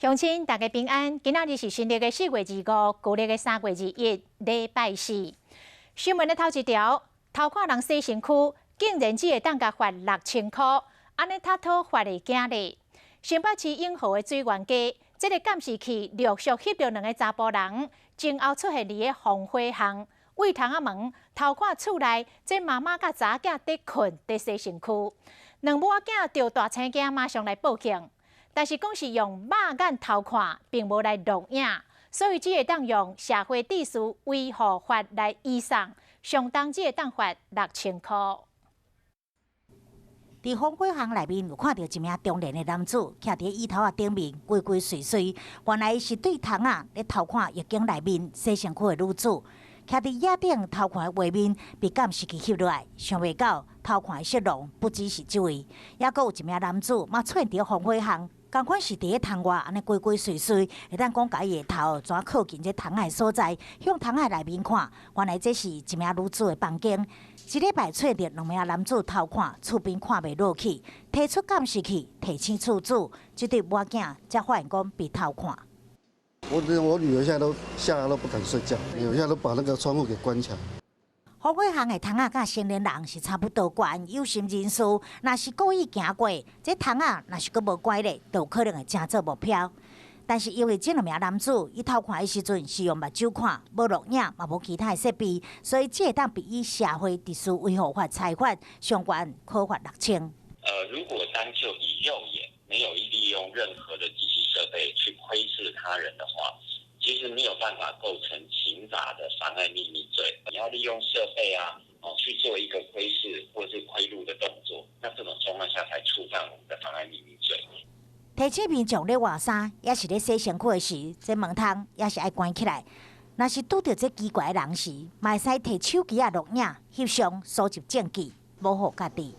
乡亲，大家平安。今仔日是新历的4月25，旧历的3月21，礼拜四。新闻的头一条，偷看人洗身躯，竟然只会当甲罚6000块，安尼他讨罚的囝咧。新北市永和的水源街，这个监视器陆续翕到2个查甫人，前后出现伫个防火巷，为窗仔门偷看厝内这妈妈甲查囝伫困伫洗身躯。2母仔囝着大青囝马上来报警。 但是讲是用肉眼偷看，并无来录影，所以只会当用社会秩序维护法来移送，相当只会当罚6000块。伫防火巷内面有看到一名中年的男子徛伫椅头顶面，鬼鬼祟祟。原来是对窗仔咧偷看浴缸内面洗身躯的女子，徛伫椅顶偷看的画面被监视器翕落来，想袂到偷看的色狼不只是这位，还佫有一名男子嘛窜伫防火巷。 同款是伫个窗外安尼鬼鬼祟祟，会当讲家己的头怎靠近这窗仔的所在，向窗仔内面看，原来这是一名女子的房间。一礼拜找到2名男子偷看，厝边看袂落去，提出监视器提醒厝主，这对母仔囝才发现讲被偷看。我女儿现在都吓得都不敢睡觉，有现在都把那个窗户给关起来。 防火巷的窗仔甲成年人是差不多悬，有心人士若是故意行过，这窗仔若是佫无关咧，就有可能会真做目标。但是因为这2名男子伊偷看的时阵是用目睭看，无录影嘛无其他的设备，所以只会当被以社会秩序维护法裁罚，相关可罚6000。如果单就以肉眼没有利用任何的机器设备去窥视他人的话。 其实没有办法构成刑法的妨碍秘密罪。你要利用设备去做一个窥视或是窥录的动作，那这种状况下才触犯我们的妨碍秘密罪。提醒民众咧换衫，也是咧洗身躯的时，这门窗也是爱关起来。若是拄到这奇怪的人时，嘛会使摕手机录影、翕相，收集证据，保护家己。